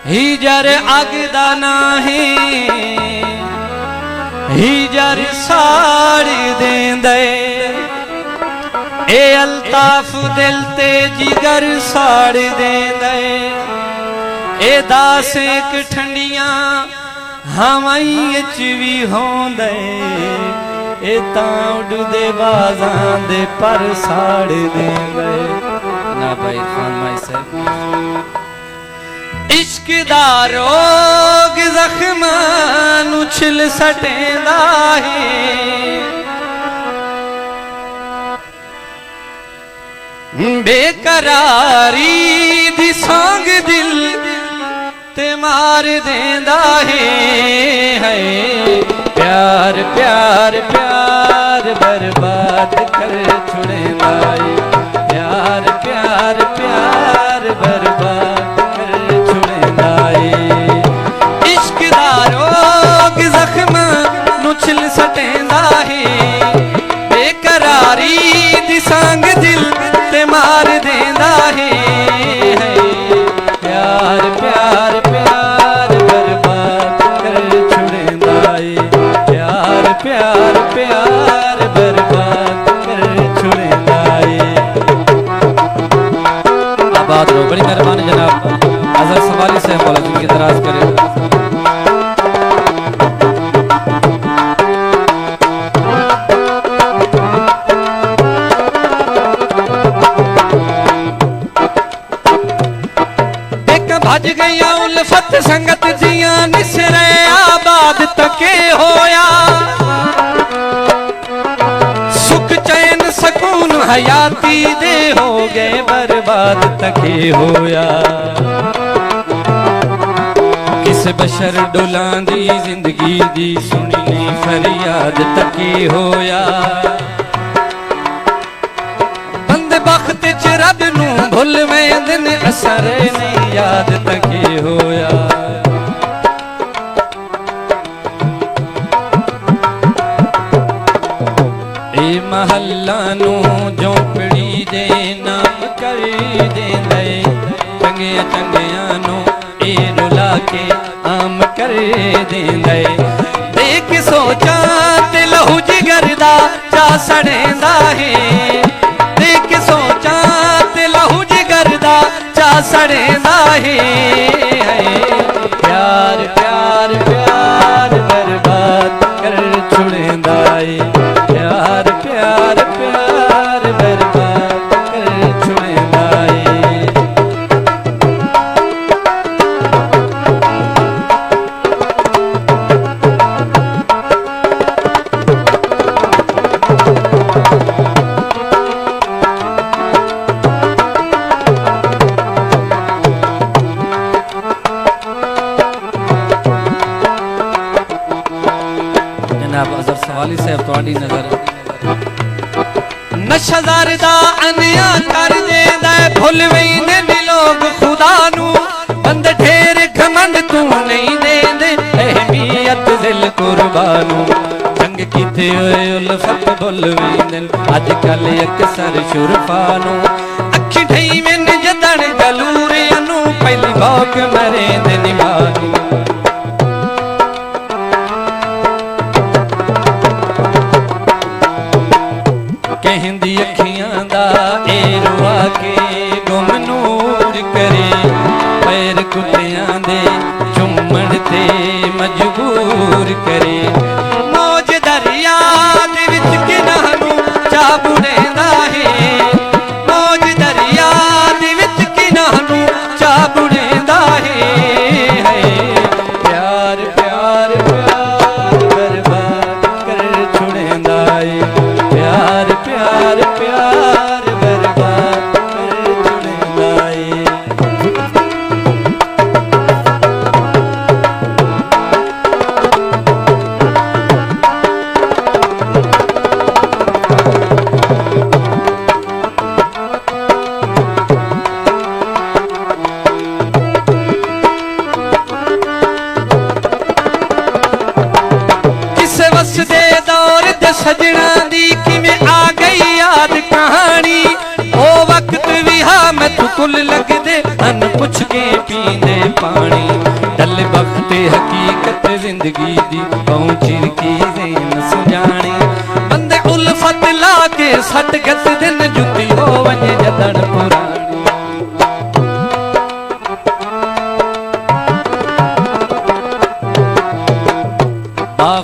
Heather अगदा नाही Heather साड़ देंदे ए अल्ताफ दिल ते जिगर साड़ देंदे ए दास एक ठंडियां हवाई च भी होंदे ए तां उड़दे बाजां दे पर साड़ देंदे ना भाई खान माई साहब इश्क दा रोग जख्मां नूं छिल सटेंदा है बेकरारी दी सांग दिल ते मार देंदा है प्यार प्यार प्यार बर्बाद कर छुड़ेंदा है प्यार प्यार प्यार बर्बाद छिल सटेंदा है बेकरारी दी सांग दिल ते मार देंदा है प्यार प्यार प्यार बर्बाद कर छुड़ेंदा है प्यार प्यार प्यार बर्बाद कर छुड़ेंदा है। आबाद रहो, बड़ी मेहरबानी जनाब अजहर समाली से मौला जिनकी दराज करे। भज गया उल्फत संगत जिया निसरे आबाद तके होया सुख चैन सकून हयाती दे हो गए बर्बाद तके होया किस बशर डोलां दी जिंदगी दी सुनी नहीं फरियाद तके होया बंदे बख्त च रब नूं भुल वेंदे ने असर नहीं याद तके होया ए महल्ला नू झोपड़ी दे नाम कर देंदे चंगिया चंगिया नू ए रुला के आम कर देंदे देख सोचा ते लहू जिगर दा चा सड़ेंदा है देख सोचा ते लहू जिगर दा चा सड़ेंदा है प्यार प्यार प्यार बर्बाद कर छुड़ेंदा है प्यार प्यार प्यार बर्बाद कर छुड़ेंदा है। नशा दा अनिया कर देंदा भुल वेंदे ने लोग खुदा नू बंदे ढेर घमंड तू नहीं देंदे अहमियत दिल कुर्बानू जंग कीते होए उल्फत भुल वेंदे अजकल अक्सर शुरफानू अखी ढई मैन जदन गलूरे नू पहली भौक मरेंदे निमानू कहंदी अखियां दा ए रुआ के गुम नूर करे पैर कुत्तियां दे चुम्मण ते मजबूर करे मौज दरिया दे विच किनाह नू चा बुड़ेंदा है मौज दरिया दे विच किनाह नू चा बुड़ेंदा है प्यार प्यार प्यार बर्बाद कर छुड़ेंदा है प्यार प्यार प्यार बर्बाद कर छुड़ेंदा है। किस वसदे दौर दे सजना दी किवें आ गई याद कहानी ओ वक्त भी हाँ मैं कुल लगदे अन पुछ के पींदे पानी गल वक्त हकीकत जिंदगी दी पहुंची की ज़ेन सुजानी बंदे उल्फत ला के सट गत दिन जुती हो वने जदड़ पुरानी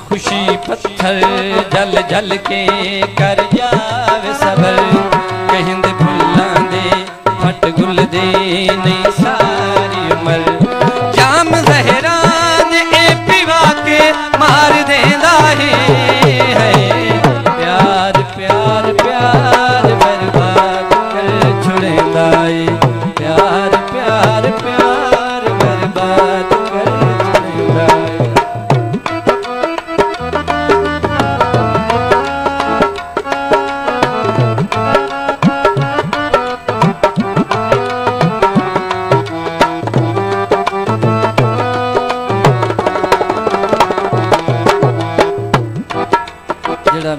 खुशी पत्थर जल जल के कर जावे सबर कहंद फुल्लां दे फट गुल दे नहीं सारी उम्र जाम जहरान ए पिवा के मार देंदा है प्यार प्यार प्यार बर्बाद कर छुड़ेंदा है प्यार प्यार प्यार बर्बाद कर छुड़ेंदा है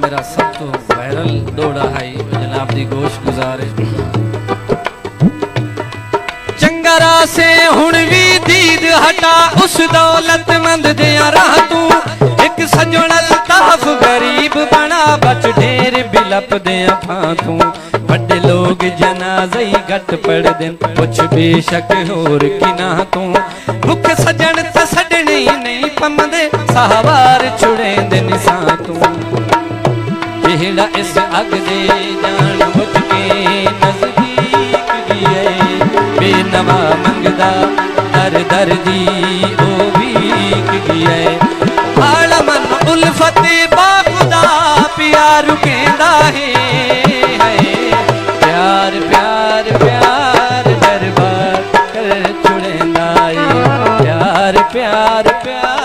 मेरा सब तो वायरल दौड़ा है जनाब दी गोश गुजारे चंगरा से हुण भी दीद हटा उस दौलतमंद दिया राह तू एक सजण अल्ताफ गरीब बना बच ढेर बिलप दिया फां तू बड़े लोग जनाज़े घट पढ़ दिन कुछ बेशक होर की ना तू भुख सजण त सडणी नहीं पमदे साहवार छुड़े दिन सा तू जेड़ा इस अग दे जान बुझ के नजदीक गए बेनवा मंगदा दर दर दी ओ भीख गए आलमन उल्फत बाखुदा प्यार कहंदा है प्यार प्यार प्यार बर्बाद कर छुड़ेंदा है प्यार प्यार प्यार